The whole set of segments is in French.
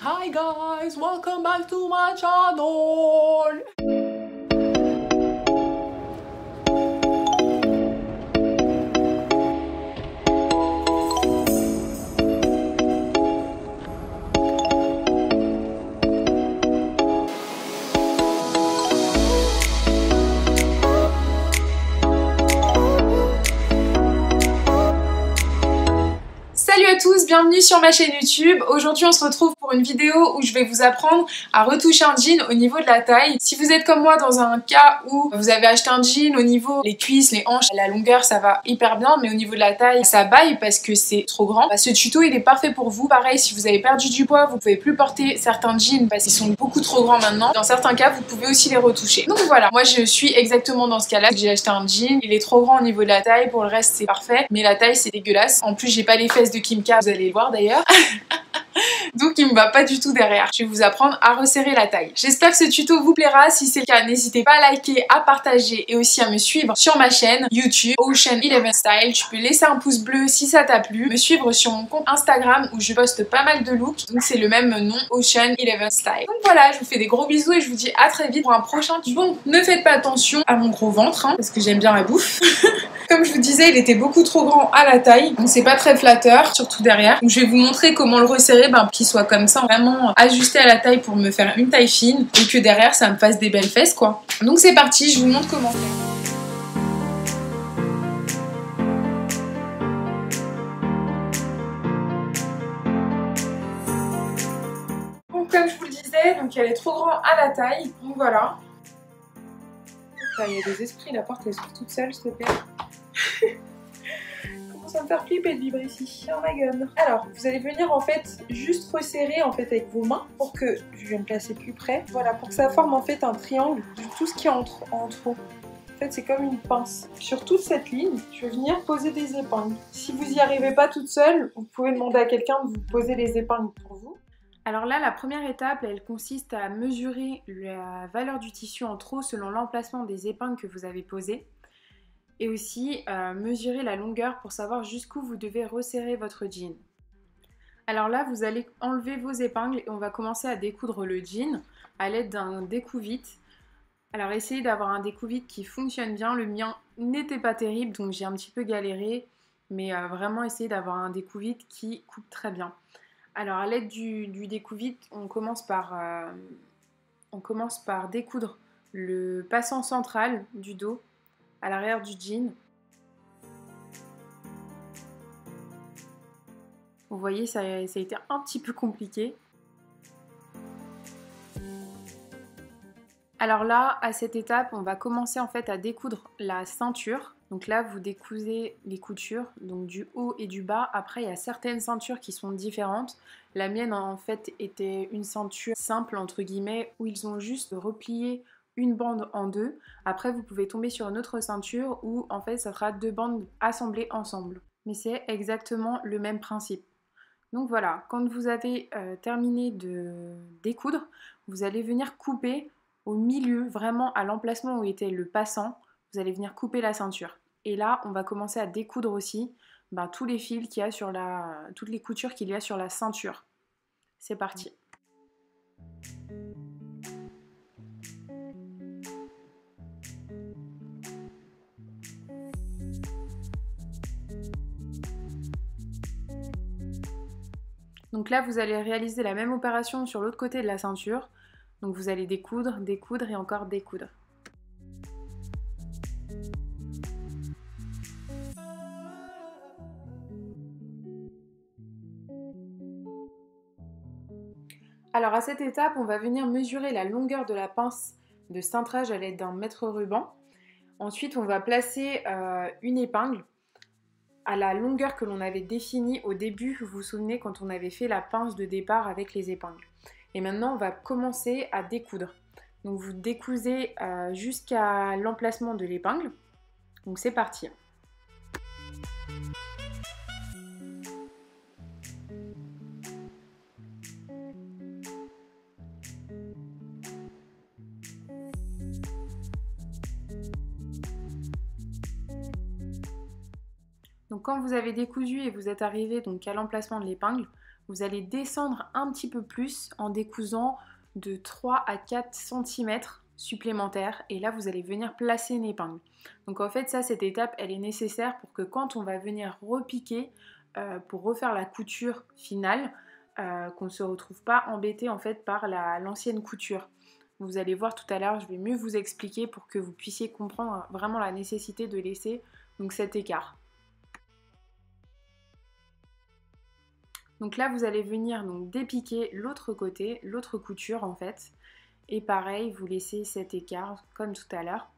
Hi guys, welcome back to my channel. Salut à tous, bienvenue sur ma chaîne YouTube. Aujourd'hui on se retrouve pour une vidéo où je vais vous apprendre à retoucher un jean au niveau de la taille. Si vous êtes comme moi dans un cas où vous avez acheté un jean au niveau les cuisses, les hanches, la longueur ça va hyper bien, mais au niveau de la taille ça baille parce que c'est trop grand, ce tuto il est parfait pour vous. Pareil, si vous avez perdu du poids, vous pouvez plus porter certains jeans parce qu'ils sont beaucoup trop grands maintenant. Dans certains cas vous pouvez aussi les retoucher. Donc voilà, moi je suis exactement dans ce cas là. J'ai acheté un jean, il est trop grand au niveau de la taille, pour le reste c'est parfait, mais la taille c'est dégueulasse. En plus j'ai pas les fesses de Kim K, vous allez le voir d'ailleurs. Donc il me va pas du tout derrière. Je vais vous apprendre à resserrer la taille. J'espère que ce tuto vous plaira. Si c'est le cas, n'hésitez pas à liker, à partager et aussi à me suivre sur ma chaîne YouTube Ocean11Style. Tu peux laisser un pouce bleu si ça t'a plu. Me suivre sur mon compte Instagram où je poste pas mal de looks. Donc c'est le même nom, Ocean11Style. Donc voilà, je vous fais des gros bisous et je vous dis à très vite pour un prochain tuto. Bon, ne faites pas attention à mon gros ventre parce que j'aime bien la bouffe. Comme je vous disais, il était beaucoup trop grand à la taille, donc c'est pas très flatteur, surtout derrière. Donc je vais vous montrer comment le resserrer, qu'il soit comme ça, vraiment ajusté à la taille pour me faire une taille fine et que derrière ça me fasse des belles fesses quoi. Donc c'est parti, je vous montre comment faire. Donc comme je vous le disais, donc elle est trop grand à la taille, donc voilà. Là, il y a des esprits, la porte elle s'ouvre toute seule s'il te plaît. Commence à me faire flipper de vibrer ici. Oh my god. Alors, vous allez venir en fait juste resserrer en fait avec vos mains pour que je vais me placer plus près. Voilà, pour que ça forme en fait un triangle de tout ce qui est en trop. En fait, c'est comme une pince. Sur toute cette ligne, je vais venir poser des épingles. Si vous n'y arrivez pas toute seule, vous pouvez demander à quelqu'un de vous poser les épingles pour vous. Alors là, la première étape, elle consiste à mesurer la valeur du tissu en trop selon l'emplacement des épingles que vous avez posées. Et aussi mesurer la longueur pour savoir jusqu'où vous devez resserrer votre jean. Alors là, vous allez enlever vos épingles et on va commencer à découdre le jean à l'aide d'un découpe-vite. Alors essayez d'avoir un découpe-vite qui fonctionne bien. Le mien n'était pas terrible, donc j'ai un petit peu galéré. Mais vraiment essayez d'avoir un découpe-vite qui coupe très bien. Alors à l'aide du découpe-vite, on commence par découdre le passant central du dos à l'arrière du jean. Vous voyez, ça a été un petit peu compliqué. Alors là, à cette étape, on va commencer en fait à découdre la ceinture. Donc là, vous décousez les coutures, donc du haut et du bas. Après, il y a certaines ceintures qui sont différentes. La mienne, en fait, était une ceinture simple, entre guillemets, où ils ont juste replié une bande en deux. Après, vous pouvez tomber sur une autre ceinture où, en fait, ça sera deux bandes assemblées ensemble. Mais c'est exactement le même principe. Donc voilà, quand vous avez terminé de découdre, vous allez venir couper au milieu, vraiment à l'emplacement où était le passant, vous allez venir couper la ceinture. Et là, on va commencer à découdre aussi tous les fils qu'il y a sur toutes les coutures qu'il y a sur la ceinture. C'est parti. Donc là, vous allez réaliser la même opération sur l'autre côté de la ceinture. Donc vous allez découdre, découdre et encore découdre. Alors à cette étape, on va venir mesurer la longueur de la pince de cintrage à l'aide d'un mètre ruban. Ensuite, on va placer une épingle à la longueur que l'on avait définie au début, vous vous souvenez, quand on avait fait la pince de départ avec les épingles. Et maintenant, on va commencer à découdre. Donc vous décousez jusqu'à l'emplacement de l'épingle. Donc c'est parti. Donc quand vous avez décousu et vous êtes arrivé donc à l'emplacement de l'épingle, vous allez descendre un petit peu plus en décousant de 3 à 4 cm supplémentaires et là vous allez venir placer une épingle. Donc en fait ça, cette étape elle est nécessaire pour que quand on va venir repiquer pour refaire la couture finale, qu'on ne se retrouve pas embêté en fait par l'ancienne couture. Vous allez voir tout à l'heure, je vais mieux vous expliquer pour que vous puissiez comprendre vraiment la nécessité de laisser donc cet écart. Donc là vous allez venir donc dépiquer l'autre côté, l'autre couture en fait. Et pareil, vous laissez cet écart comme tout à l'heure.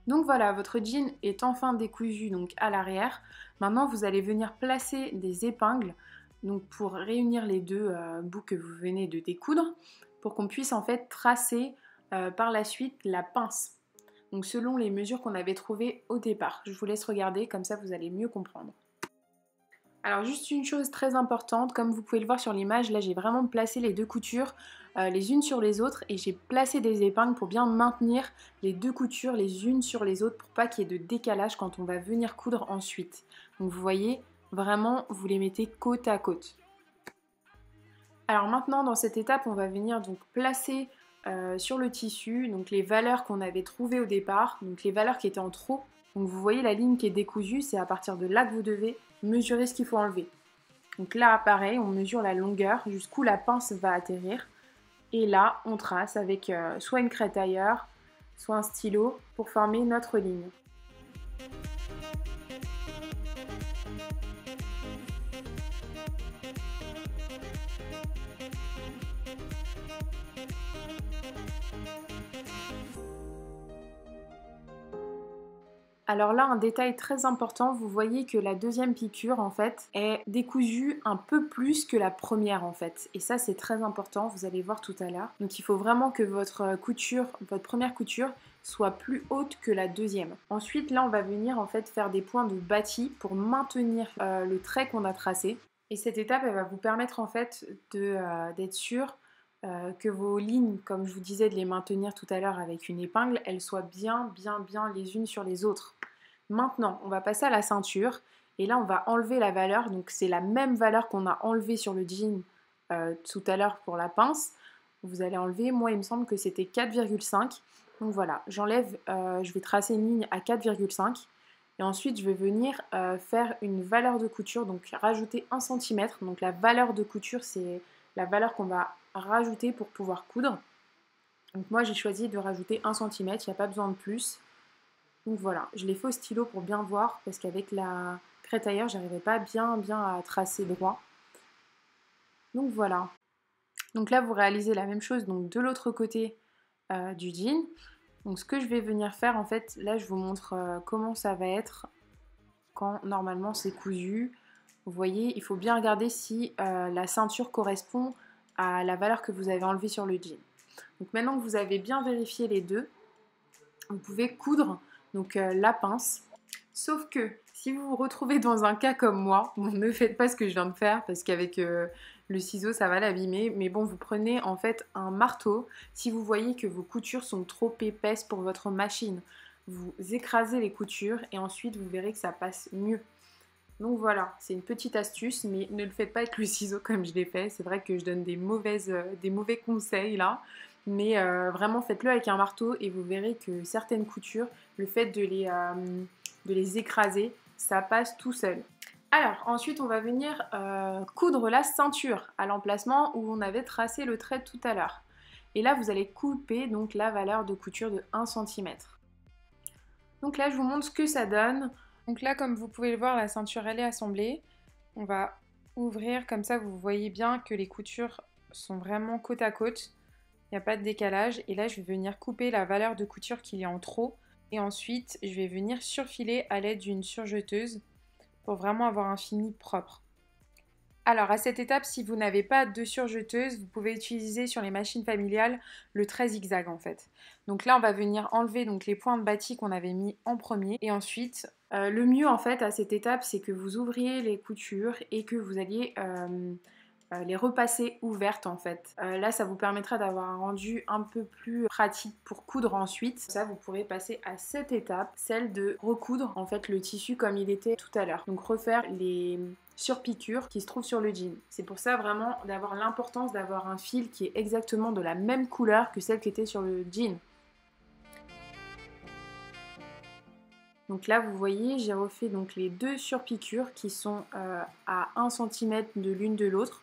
Donc voilà, votre jean est enfin décousu donc à l'arrière. Maintenant, vous allez venir placer des épingles donc pour réunir les deux bouts que vous venez de découdre pour qu'on puisse en fait tracer par la suite la pince. Donc selon les mesures qu'on avait trouvées au départ. Je vous laisse regarder, comme ça vous allez mieux comprendre. Alors juste une chose très importante, comme vous pouvez le voir sur l'image, là j'ai vraiment placé les deux coutures les unes sur les autres et j'ai placé des épingles pour bien maintenir les deux coutures les unes sur les autres pour pas qu'il y ait de décalage quand on va venir coudre ensuite. Donc vous voyez, vraiment vous les mettez côte à côte. Alors maintenant dans cette étape on va venir donc placer sur le tissu donc les valeurs qu'on avait trouvées au départ, donc les valeurs qui étaient en trop. Donc vous voyez la ligne qui est décousue, c'est à partir de là que vous devez mesurer ce qu'il faut enlever. Donc là pareil, on mesure la longueur jusqu'où la pince va atterrir. Et là on trace avec soit une craie tailleur, soit un stylo pour former notre ligne. Alors là, un détail très important, vous voyez que la deuxième piqûre en fait est décousue un peu plus que la première en fait. Et ça c'est très important, vous allez voir tout à l'heure. Donc il faut vraiment que votre première couture soit plus haute que la deuxième. Ensuite là on va venir en fait faire des points de bâti pour maintenir le trait qu'on a tracé. Et cette étape elle va vous permettre en fait d'être sûr que vos lignes, comme je vous disais de les maintenir tout à l'heure avec une épingle, elles soient bien les unes sur les autres. Maintenant, on va passer à la ceinture et là on va enlever la valeur, donc c'est la même valeur qu'on a enlevée sur le jean tout à l'heure pour la pince. Vous allez enlever, moi il me semble que c'était 4,5. Donc voilà, j'enlève, je vais tracer une ligne à 4,5 et ensuite je vais venir faire une valeur de couture, donc rajouter 1 cm. Donc la valeur de couture c'est la valeur qu'on va rajouter pour pouvoir coudre. Donc moi j'ai choisi de rajouter 1 cm, il n'y a pas besoin de plus. Donc voilà, je l'ai fait au stylo pour bien voir parce qu'avec la craie tailleur, j'arrivais pas bien à tracer droit. Donc voilà. Donc là, vous réalisez la même chose donc de l'autre côté du jean. Donc ce que je vais venir faire, en fait, là, je vous montre comment ça va être quand normalement c'est cousu. Vous voyez, il faut bien regarder si la ceinture correspond à la valeur que vous avez enlevée sur le jean. Donc maintenant que vous avez bien vérifié les deux, vous pouvez coudre donc la pince. Sauf que si vous vous retrouvez dans un cas comme moi, bon, ne faites pas ce que je viens de faire parce qu'avec le ciseau ça va l'abîmer, mais bon, vous prenez en fait un marteau. Si vous voyez que vos coutures sont trop épaisses pour votre machine, vous écrasez les coutures et ensuite vous verrez que ça passe mieux. Donc voilà, c'est une petite astuce, mais ne le faites pas avec le ciseau comme je l'ai fait. C'est vrai que je donne des mauvais conseils là. Mais vraiment faites-le avec un marteau et vous verrez que certaines coutures, le fait de les écraser, ça passe tout seul. Alors ensuite on va venir coudre la ceinture à l'emplacement où on avait tracé le trait tout à l'heure. Et là vous allez couper donc la valeur de couture de 1 cm. Donc là je vous montre ce que ça donne. Donc là comme vous pouvez le voir, la ceinture elle est assemblée. On va ouvrir comme ça, vous voyez bien que les coutures sont vraiment côte à côte. Il n'y a pas de décalage et là je vais venir couper la valeur de couture qu'il y a en trop et ensuite je vais venir surfiler à l'aide d'une surjeteuse pour vraiment avoir un fini propre. Alors à cette étape, si vous n'avez pas de surjeteuse, vous pouvez utiliser sur les machines familiales le trait zigzag en fait. Donc là on va venir enlever donc les points de bâti qu'on avait mis en premier et ensuite le mieux en fait à cette étape c'est que vous ouvriez les coutures et que vous alliez les repasser ouvertes en fait. Là ça vous permettra d'avoir un rendu un peu plus pratique pour coudre ensuite. Ça vous pourrez passer à cette étape, celle de recoudre en fait le tissu comme il était tout à l'heure. Donc refaire les surpiqûres qui se trouvent sur le jean. C'est pour ça vraiment d'avoir l'importance d'avoir un fil qui est exactement de la même couleur que celle qui était sur le jean. Donc là vous voyez j'ai refait donc les 2 surpiqûres qui sont à 1 cm de l'une de l'autre.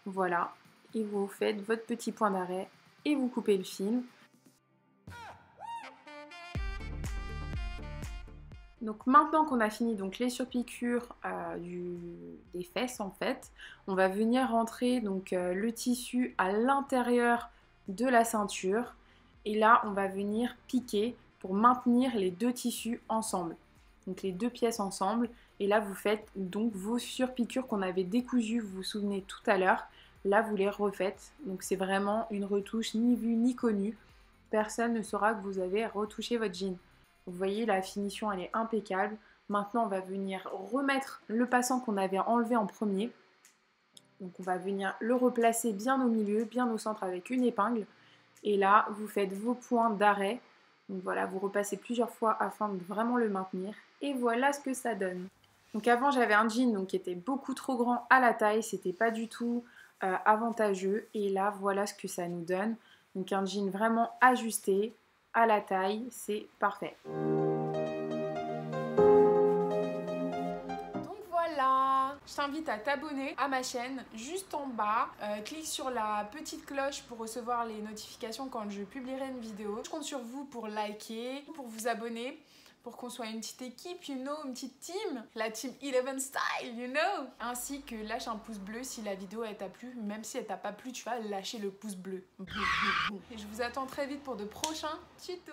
Voilà, et vous faites votre petit point d'arrêt et vous coupez le fil. Donc maintenant qu'on a fini donc les surpiqûres des fesses en fait, on va venir rentrer donc le tissu à l'intérieur de la ceinture et là on va venir piquer pour maintenir les 2 tissus ensemble. Donc les 2 pièces ensemble et là vous faites donc vos surpiqûres qu'on avait décousues, vous vous souvenez tout à l'heure, là vous les refaites. Donc c'est vraiment une retouche ni vue ni connue, personne ne saura que vous avez retouché votre jean. Vous voyez la finition elle est impeccable. Maintenant on va venir remettre le passant qu'on avait enlevé en premier. Donc on va venir le replacer bien au milieu, bien au centre avec une épingle. Et là vous faites vos points d'arrêt. Donc voilà, vous repassez plusieurs fois afin de vraiment le maintenir. Et voilà ce que ça donne. Donc avant j'avais un jean donc, qui était beaucoup trop grand à la taille, c'était pas du tout avantageux. Et là voilà ce que ça nous donne. Donc un jean vraiment ajusté à la taille, c'est parfait. Donc voilà, je t'invite à t'abonner à ma chaîne juste en bas. Clique sur la petite cloche pour recevoir les notifications quand je publierai une vidéo. Je compte sur vous pour liker, pour vous abonner, pour qu'on soit une petite équipe, you know, une petite team, la team 11 style, you know. Ainsi que lâche un pouce bleu si la vidéo elle t'a plu, même si elle t'a pas plu, tu vas lâcher le pouce bleu. Et je vous attends très vite pour de prochains tutos.